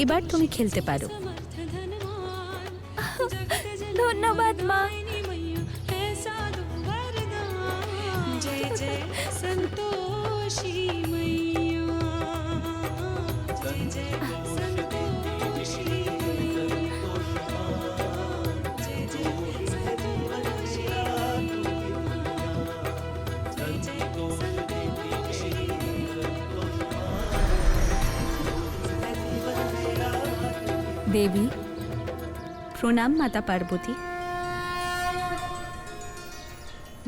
এবার তুমি খেলতে পারো। ধন্যবাদ মা। দেবী, প্রণাম মাতা পার্বতী।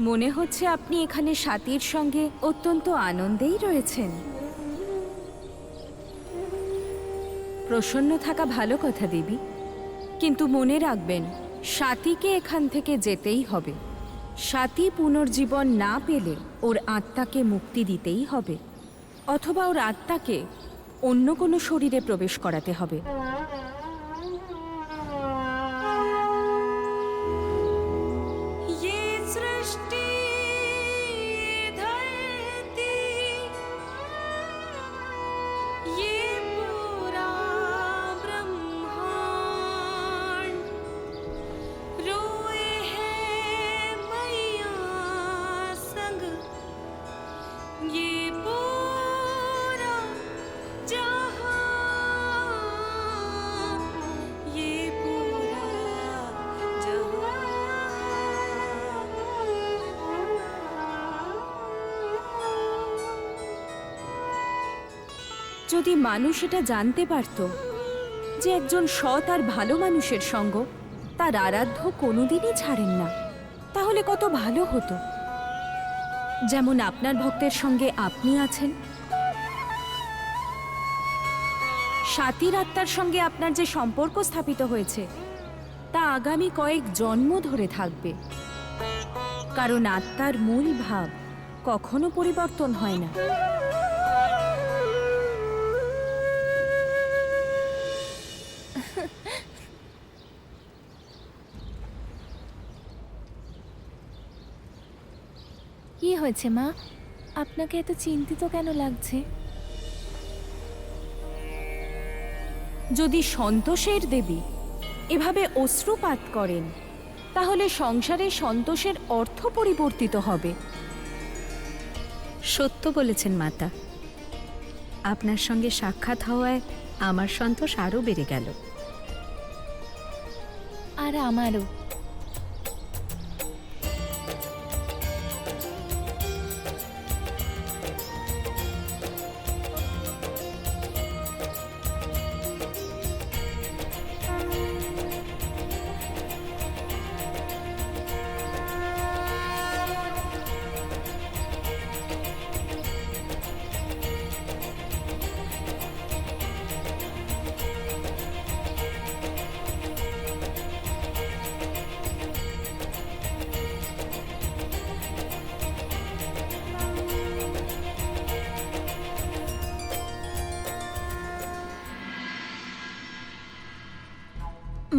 মনে হচ্ছে আপনি এখানে স্বাতীর সঙ্গে অত্যন্ত আনন্দেই রয়েছেন। প্রসন্ন থাকা ভালো কথা দেবী, কিন্তু মনে রাখবেন স্বাতীকে এখান থেকে যেতেই হবে। স্বাতী পুনর্জীবন না পেলে ওর আত্মাকে মুক্তি দিতেই হবে, অথবা ওর আত্মাকে অন্য কোনো শরীরে প্রবেশ করাতে হবে। যদি মানুষ এটা জানতে পারত যে একজন সৎ আর ভালো মানুষের সঙ্গ তার আরাধ্য কোনোদিনই ছাড়েন না, তাহলে কত ভালো হতো। যেমন আপনার ভক্তের সঙ্গে আপনি আছেন, স্বাতীর আত্মার সঙ্গে আপনার যে সম্পর্ক স্থাপিত হয়েছে তা আগামী কয়েক জন্ম ধরে থাকবে, কারণ আত্মার মূল ভাব কখনো পরিবর্তন হয় না। কি হয়েছে মা? আপনাকে এত চিন্তিত কেন লাগছে? যদি সন্তোষের দেবী এভাবে অশ্রুপাত করেন, তাহলে সংসারে সন্তোষের অর্থ পরিবর্তিত হবে। সত্য বলেছেন মাতা, আপনার সঙ্গে সাক্ষাৎ হওয়ায় আমার সন্তোষ আরও বেড়ে গেল। আর আমারও।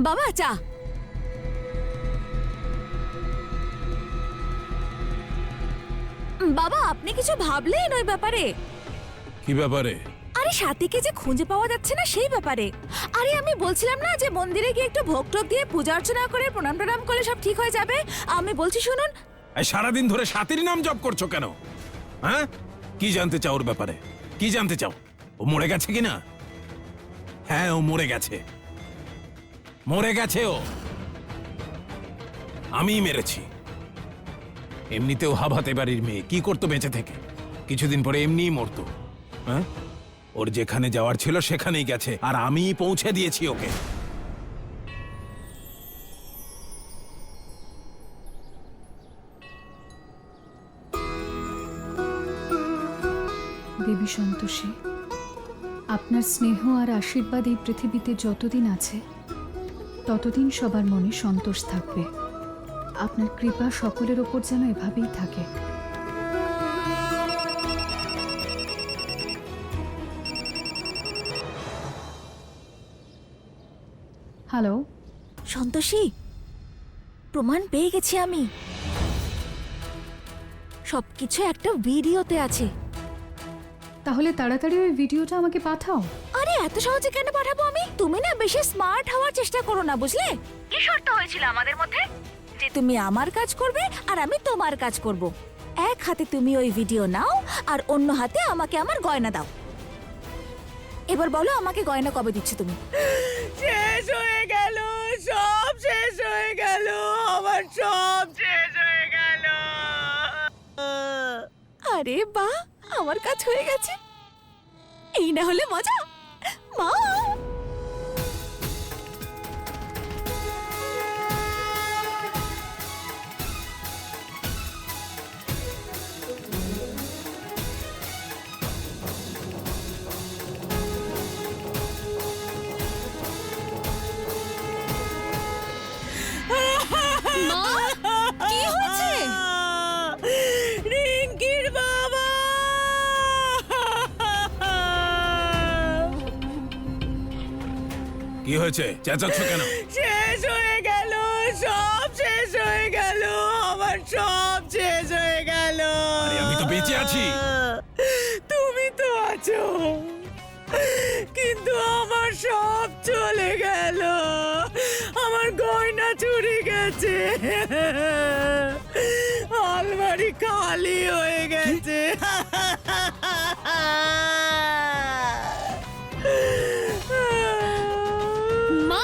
বাবা, চা। বাবা, আপনি কিছু ভাবলেন ওই ব্যাপারে? কি ব্যাপারে? আরে স্বাতীকে যে খুঁজে পাওয়া যাচ্ছে না সেই ব্যাপারে। আরে আমি বলছিলাম না যে মন্দিরে গিয়ে একটু ভোগ টোগ দিয়ে পূজা অর্চনা করে প্রণাম টনাম করলে সব ঠিক হয়ে যাবে। আমি বলছি শুনুন। এই সারাদিন ধরে স্বাতীর নাম জপ করছো কেন? হ্যাঁ, কি জানতে চাও ওর ব্যাপারে? কি জানতে চাও? ও মরে গেছে কিনা? হ্যাঁ, ও মরে গেছে। মরে গেছে ও। আমিই মেরেছি। এমনিতেও হাভাতে বাড়ির মেয়ে, কি করতো বেঁচে থেকে? কিছুদিন পরে এমনিই মরতো। হ্যাঁ, ওর যেখানে যাওয়ার ছিল সেখানেই গেছে, আর আমিই পৌঁছে দিয়েছি ওকে। দেবী সন্তোষী, আপনার স্নেহ আর আশীর্বাদ এই পৃথিবীতে যতদিন আছে ততদিন সবার মনে সন্তোষ থাকবে। আপনার কৃপা সকলের ওপর যেন এভাবেই থাকে। হ্যালো সন্তোষী, প্রমাণ পেয়ে গেছি আমি। সবকিছু একটা ভিডিওতে আছে। তাহলে তাড়াতাড়ি ওই ভিডিওটা আমাকে পাঠাও। আরে এত সহজে কেন পাঠাবো আমি? তুমি না বেশি স্মার্ট হওয়ার চেষ্টা করো না, বুঝলে? কি শর্ত হয়েছিল আমাদের মধ্যে? যে তুমি আমার কাজ করবে আর আমি তোমার কাজ করব। এক হাতে তুমি ওই ভিডিও নাও আর অন্য হাতে আমাকে আমার গয়না দাও। এবার বলো আমাকে গয়না কবে দিচ্ছ তুমি? শেষ হয়ে গেল, সব শেষ হয়ে গেল, আমার সব শেষ হয়ে গেল। আরে বাহ, আমার কাজ হয়ে গেছে। এই না হলে মজা। মা, কি হয়েছে? রিঙ্কির বাবা! কি হয়েছে, চেঁচাচ্ছ কেন? শেষ হয়ে গেল, সব শেষ হয়ে গেল, আমার সব শেষ হয়ে গেল। আরে আমি তো বেঁচে আছি। তুমি তো আছো, কিন্তু আমার সব চলে গেল। আমার গয়না চুরি গেছে, আলমারি খালি হয়ে গেছে। মা,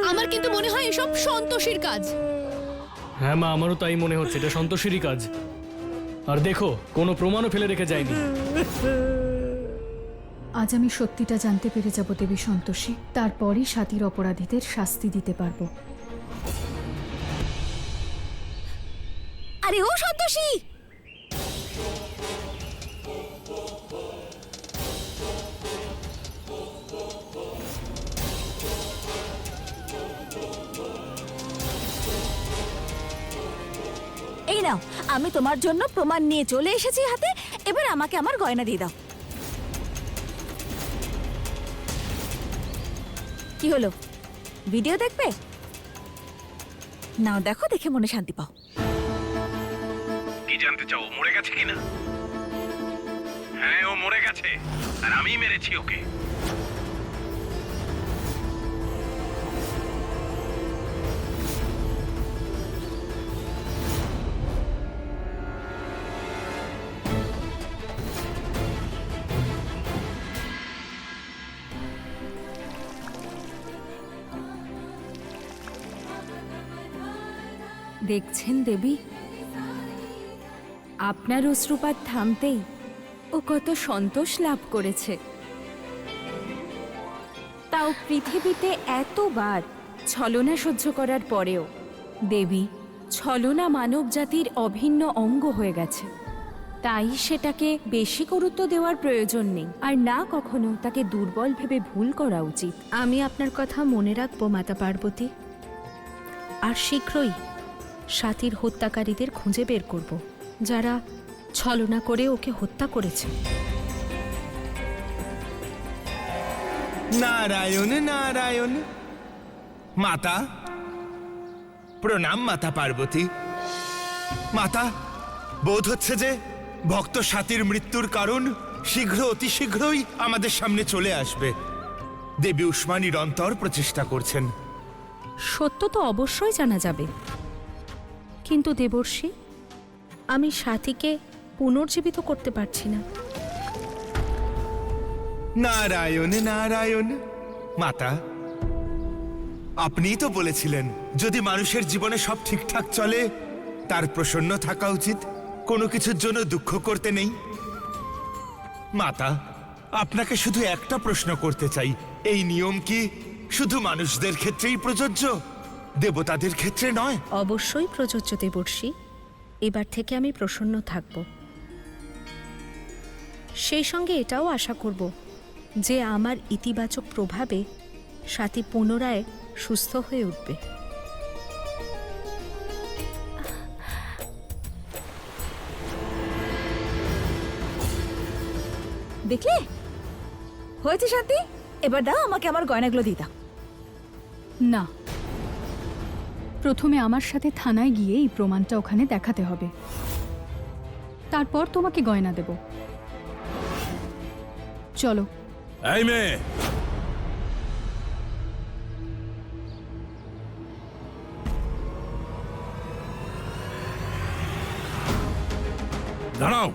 আমার কিন্তু মনে হয় এসব সন্তোষীর কাজ। হ্যাঁ মা, আমারও তাই মনে হচ্ছে, এটা সন্তোষেরই কাজ। আর দেখো, কোনো প্রমাণও ফেলে রেখে যায়নি। আজ আমি সত্যিটা জানতে পেরে যাব দেবী সন্তোষী, তারপরই স্বাতীর অপরাধীদের শাস্তি দিতে পারবো। আরে ও সন্তোষী, এই নাও, আমি তোমার জন্য প্রমাণ নিয়ে চলে এসেছি হাতে। এবার আমাকে আমার গয়না দিয়ে দাও। কি হলো, ভিডিও দেখবে? নাও দেখো, দেখে মনে শান্তি পাও। কি জানতে চাও, ও মরে গেছে কিনা? হ্যাঁ, ও মরে গেছে, আর আমিই মেরেছি ওকে। দেখছেন দেবী, আপনার অশ্রুপাত থামতেই ও কত সন্তোষ লাভ করেছে। তাও পৃথিবীতে এতবার ছলনা সহ্য করার পরেও দেবী, ছলনা মানব জাতির অভিন্ন অঙ্গ হয়ে গেছে। তাই সেটাকে বেশি গুরুত্ব দেওয়ার প্রয়োজন নেই, আর না কখনো তাকে দুর্বল ভেবে ভুল করা উচিত। আমি আপনার কথা মনে রাখবো মাতা পার্বতী, আর শীঘ্রই স্বাতীর হত্যাকারীদের খুঁজে বের করব, যারা ছলনা করে ওকে হত্যা করেছে। নারায়ণ নারায়ণ। মাতা প্রণাম, মাতা পার্বতী। মাতা, বোধ হচ্ছে যে ভক্ত স্বাতীর মৃত্যুর কারণ শীঘ্র, অতি শীঘ্রই আমাদের সামনে চলে আসবে। দেবী উষ্মা নিরন্তর প্রচেষ্টা করছেন। সত্য তো অবশ্যই জানা যাবে, কিন্তু দেবর্ষি, আমি স্বাতীকে পুনর্জীবিত করতে পারছি না। নারায়ণ নারায়ণ। মাতা, আপনিই তো বলেছিলেন যদি মানুষের জীবনে সব ঠিকঠাক চলে তার প্রসন্ন থাকা উচিত, কোনো কিছুর জন্য দুঃখ করতে নেই। মাতা, আপনাকে শুধু একটা প্রশ্ন করতে চাই, এই নিয়ম কি শুধু মানুষদের ক্ষেত্রেই প্রযোজ্য, দেবতাদের ক্ষেত্রে নয়? অবশ্যই প্রযোজ্য দেবর্ষি। এবার থেকে আমি প্রসন্ন থাকব, সেই সঙ্গে এটাও আশা করব যে আমার ইতিবাচক প্রভাবে স্বাতী পুনরায় সুস্থ হয়ে উঠবে। দেখলে হয়েছে শান্তি? এবার দাও আমাকে আমার গয়নাগুলো দিয়ে দাও। না, প্রথমে আমার সাথে থানায় গিয়ে এই প্রমাণটা ওখানে দেখাতে হবে, তারপর তোমাকে গয়না দেব। চলো। এই মেয়ে, নাও।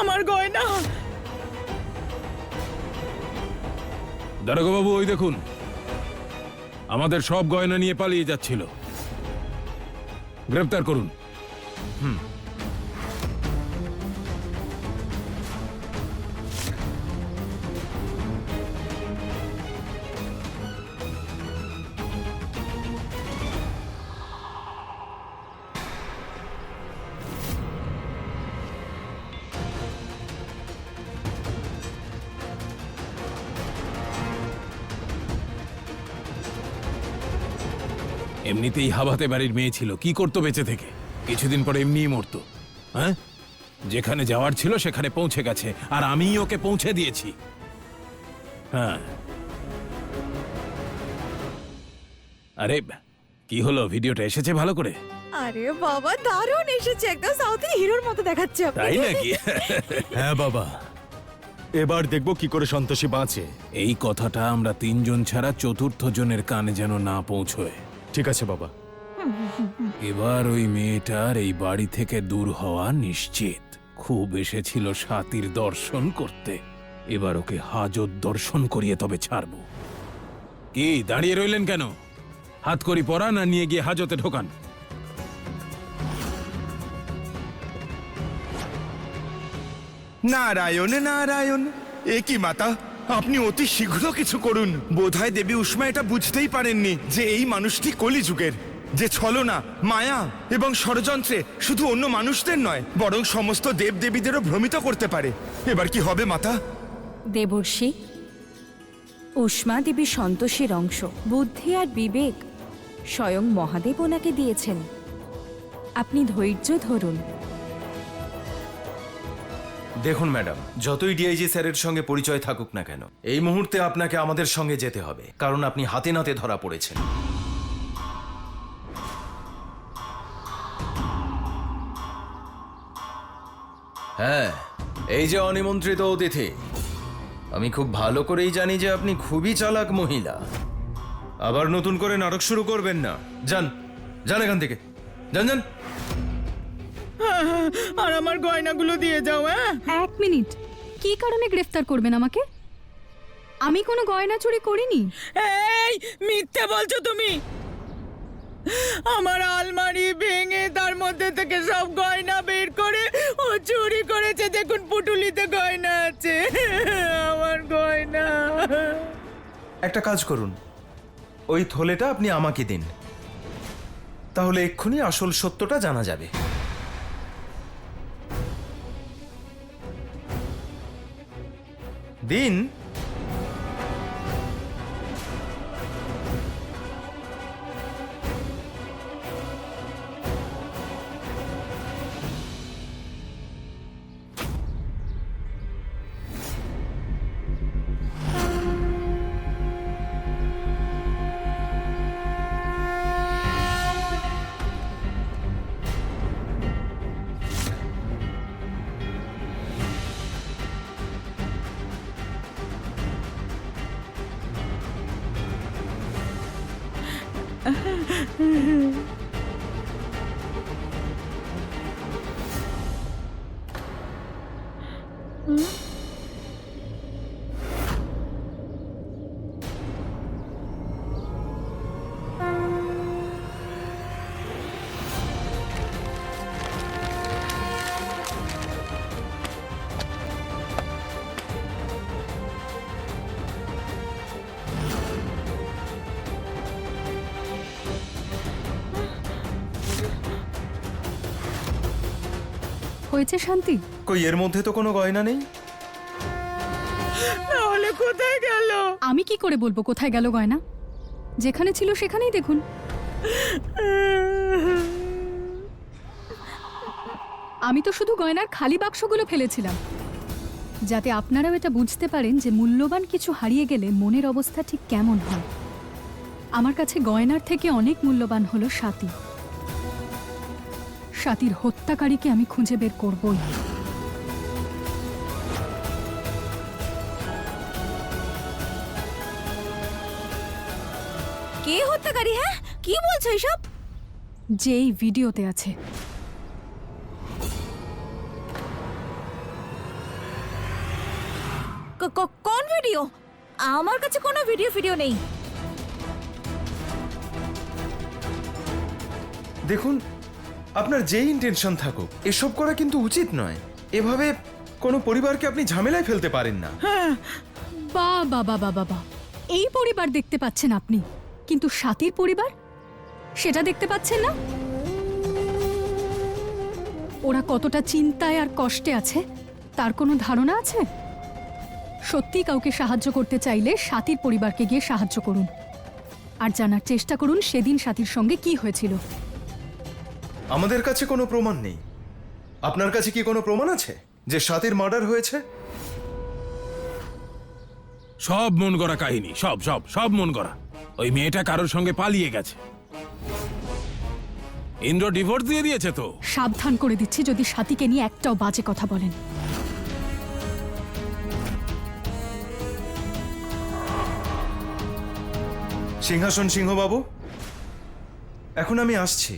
আমার গয়না। দারোগাবাবু, ওই দেখুন, আমাদের সব গয়না নিয়ে পালিয়ে যাচ্ছিল। গ্রেপ্তার করুন। এমনিতেই হাবাতে বাড়ির মেয়ে ছিল, কি করতো বেঁচে থেকে? কিছুদিন পরে এমনিই মরতো। হ্যাঁ, যেখানে যাওয়ার ছিল সেখানে পৌঁছে গেছে, আর আমিই ওকে পৌঁছে দিয়েছি। হ্যাঁ। আরে কি হলো, ভিডিওটা এসেছে ভালো করে? আরে বাবা, দারুণ এসেছে, একদম সাউথের হিরোর মতো দেখাচ্ছে আপনি। তাই নাকি? হ্যাঁ বাবা, এবার দেখব কি করে সন্তোষী বাঁচে। এই কথাটা আমরা তিনজন ছাড়া চতুর্থ জনের কানে যেন না পৌঁছয়। ঠিক আছে বাবা। এবার ওই মেয়েটার এই বাড়ি থেকে দূর হওয়া নিশ্চিত। খুব এসেছিল স্বাতীর দর্শন করতে, এবার ওকে হাজত দর্শন করিয়ে তবে ছাড়ব। কি দাঁড়িয়ে রইলেন কেন? হাত করি পরা না নিয়ে গিয়ে হাজতে ঢোকান। নারায়ণ নারায়ণ। এ কি মাতা, আপনি অতি শীঘ্র কিছু করুন। বোধহয় দেবী উষ্মা এটা বুঝতেই পারেননি যে এই মানুষটি কলিযুগের, যে ছলনা, মায়া এবং ষড়যন্ত্রে শুধু অন্য মানুষদের নয়, বরং সমস্ত দেবদেবীদেরও ভ্রমিত করতে পারে। এবার কি হবে মাতা? দেবর্ষি, উষ্মা দেবী সন্তোষীর অংশ। বুদ্ধি আর বিবেক স্বয়ং মহাদেব ওনাকে দিয়েছেন। আপনি ধৈর্য ধরুন। দেখুন ম্যাডাম, যতই ডিআইজি স্যারের সঙ্গে পরিচয় থাকুক না কেন, এই মুহূর্তে আপনাকে আমাদের সঙ্গে যেতে হবে, কারণ আপনি হাতে নাতে ধরা পড়েছেন। হ্যাঁ, এই যে অনিমন্ত্রিত অতিথি, আমি খুব ভালো করেই জানি যে আপনি খুবই চালাক মহিলা। আবার নতুন করে নাটক শুরু করবেন না। যান, যান এখান থেকে, যান যান। আর আমার গয়নাগুলো দিয়ে যাও। হ্যাঁ, 1 মিনিট, কি কারণে গ্রেফতার করবেন আমাকে? আমি কোনো গয়না চুরি করিনি। এই মিথ্যে বলছো তুমি। আমার আলমারি ভেঙে তার মধ্যে থেকে সব গয়না বের করে ও চুরি করেছে। দেখুন, পুটুলিতে গয়না আছে, আমার গয়না। একটা কাজ করুন, ওই থলেটা আপনি আমাকে দিন, তাহলে এক্ষুনি আসল সত্যটা জানা যাবে। দিন। হয়েছে শান্তি? কই, এর মধ্যে তো কোনো গয়না নেই। তাহলে কোথায় গেল? আমি কি করে বলবো কোথায় গেল গয়না? যেখানে ছিল সেখানেই দেখুন। আমি তো শুধু গয়নার খালি বাক্সগুলো ফেলেছিলাম, যাতে আপনারাও এটা বুঝতে পারেন যে মূল্যবান কিছু হারিয়ে গেলে মনের অবস্থা ঠিক কেমন হয়। আমার কাছে গয়নার থেকে অনেক মূল্যবান হলো স্বাতী। স্বাতীর হত্যাকারীকে আমি খুঁজে বের করবই। কে হত্যাকারী? হ্যাঁ, কি বলছো এসব? যে এই ভিডিওতে আছে। কোন ভিডিও? আমার কাছে কোনো ভিডিও নেই। দেখুন, আপনার যেই ইন্টেনশন থাকুক, এসব করা কিন্তু উচিত নয়। এভাবে কোনো পরিবারকে আপনি ঝামেলায় ফেলতে পারেন না। বা বাবা বাবা বা, এই পরিবার দেখতে পাচ্ছেন আপনি, কিন্তু স্বাতীর পরিবার সেটা দেখতে পাচ্ছেন না। ওরা কতটা চিন্তায় আর কষ্টে আছে তার কোনো ধারণা আছে? সত্যি কাউকে সাহায্য করতে চাইলে স্বাতীর পরিবারকে গিয়ে সাহায্য করুন, আর জানার চেষ্টা করুন সেদিন স্বাতীর সঙ্গে কি হয়েছিল। আমাদের কাছে কোনো প্রমাণ নেই। আপনার কাছে কি কোনো প্রমাণ আছে যে স্বাতীর মার্ডার হয়েছে? সব মন গড়া কাহিনী, সব সব সব মন গড়া। ওই মেয়েটা কারোর সঙ্গে পালিয়ে গেছে। ইন্দ্র ডিভোর্স দিয়ে দিয়েছে তো। সাবধান করে দিচ্ছি যদি স্বাতীকে নিয়ে একটাও বাজে কথা বলেন। সিংহাসন সিংহবাবু, এখন আমি আসছি।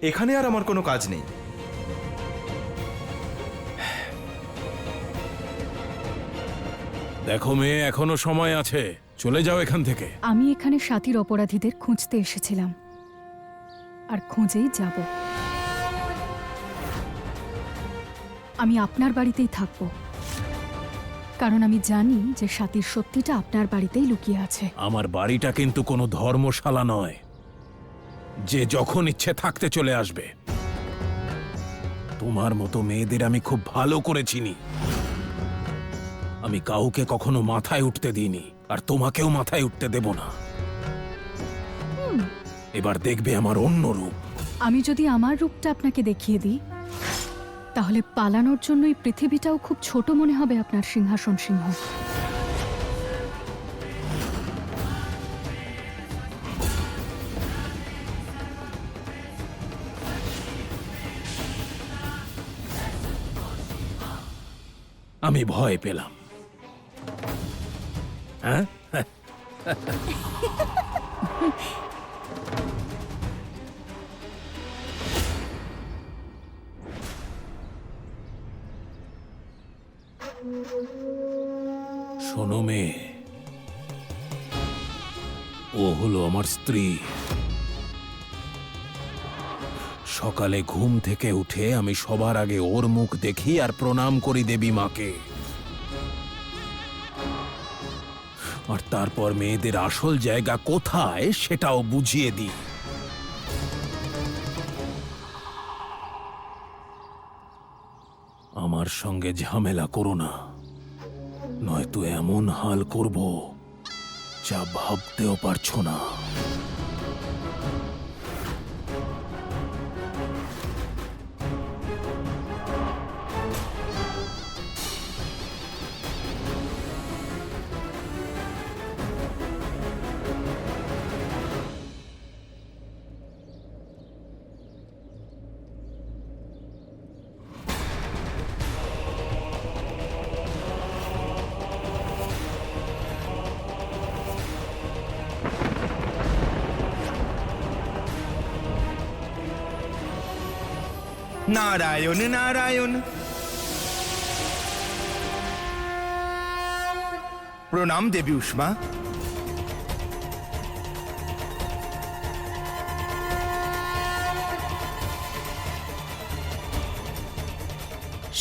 এখানে আর আমার কোনো কাজ নেই। দেখো মেয়ে, এখনো সময় আছে, চলে যাও এখান থেকে। আমি এখানে স্বাতীর অপরাধীদের খুঁজতে এসেছিলাম, আর খুঁজেই যাব। আমি আপনার বাড়িতেই থাকব, কারণ আমি জানি যে স্বাতীর সত্যিটা আপনার বাড়িতেই লুকিয়ে আছে। আমার বাড়িটা কিন্তু কোনো ধর্মশালা নয় যে যখন ইচ্ছে থাকতে চলে আসবে। তোমার মতো মেয়েদের আমি খুব ভালো করে চিনি। আমি কাউকে কখনো মাথায় উঠতে দিইনি, আর তোমাকেও মাথায় উঠতে দেব না। এবার দেখবে আমার অন্য রূপ। আমি যদি আমার রূপটা আপনাকে দেখিয়ে দিই, তাহলে পালানোর জন্য এই পৃথিবীটাও খুব ছোট মনে হবে আপনার, সিংহাসন সিংহ। আমি ভয় পেলাম। হ্যাঁ, শোনো মেয়ে, ও হলো আমার স্ত্রী। সকালে ঘুম থেকে উঠে আমি সবার আগে ওর মুখ দেখি আর প্রণাম করি দেবী মাকে। আর তারপর মেয়েদের আসল জায়গা কোথায় সেটাও বুঝিয়ে দিই। আমার সঙ্গে ঝামেলা করো না, নয়তো এমন হাল করব যা ভাবতেও পারছো না। নারায়ণ নারায়ণ। প্রণাম দেবী উষ্মা।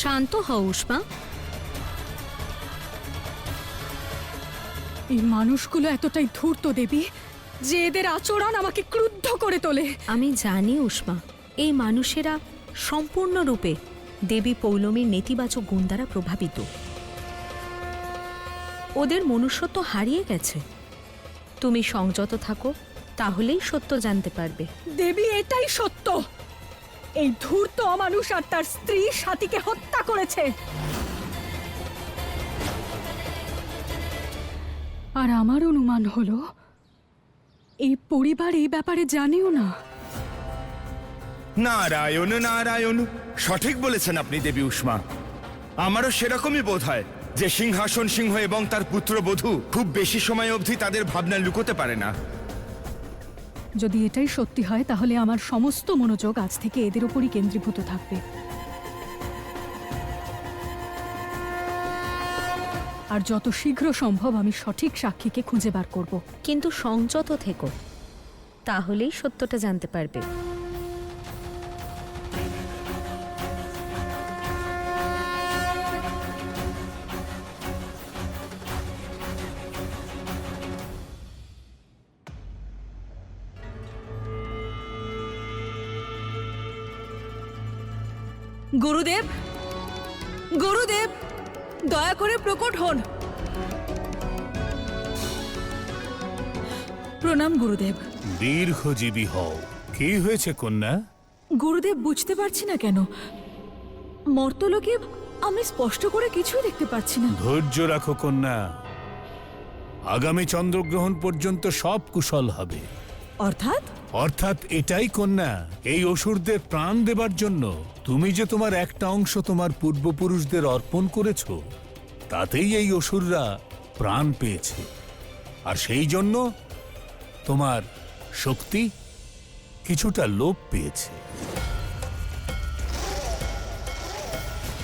শান্ত হও উষ্মা। এই মানুষগুলো এতটাই ধূর্ত দেবী যে এদের আচরণ আমাকে ক্রুদ্ধ করে তোলে। আমি জানি উষ্মা, এই মানুষেরা সম্পূর্ণরূপে দেবী পৌলমীর নেতিবাচক গুণ দ্বারা প্রভাবিত। ওদের মনুষ্যত্ব হারিয়ে গেছে। তুমি সংযত থাকো, তাহলেই সত্য জানতে পারবে। দেবী, এটাই সত্য। এই ধূর্ত অমানুষ আর তার স্ত্রী স্বাতীকে হত্যা করেছে। আর আমার অনুমান হলো এই পরিবার এই ব্যাপারে জানেও না। নারায়ণ নারায়ণ, সঠিক বলেছেন আপনি দেবী উষ্মা। আমারও সেরকমই বোধ হয় যে সিংহাসন সিংহ এবং তার পুত্রবধূ খুব বেশি সময় অবধি তাদের ভাবনা লুকোতে পারে না। যদি এটাই সত্যি হয় তাহলে আমার সমস্ত মনোযোগ আজ থেকে এদের উপরই কেন্দ্রীভূত থাকবে। আর যত শীঘ্র সম্ভব আমি সঠিক সাক্ষীকে খুঁজে বার করব। কিন্তু সংযত থেকো, তাহলেই সত্যটা জানতে পারবে। গুরুদেব, গুরুদেব, দয়া করে প্রকট হন। প্রণাম গুরুদেব। দীর্ঘজীবী হও। কি হয়েছে কন্যা? গুরুদেব, বুঝতে পারছি না কেন মর্তলোকে আমি স্পষ্ট করে কিছুই দেখতে পাচ্ছি না। ধৈর্য রাখো কন্যা, আগামী চন্দ্রগ্রহণ পর্যন্ত সব কুশল হবে। অর্থাৎ? অর্থাৎ এটাই কন্যা, এই অসুরদের প্রাণ দেবার জন্য তুমি যে তোমার একটা অংশ তোমার পূর্বপুরুষদের অর্পণ করেছ, তাতেই এই অসুররা প্রাণ পেয়েছে। আর সেই জন্য তোমার শক্তি কিছুটা লোপ পেয়েছে।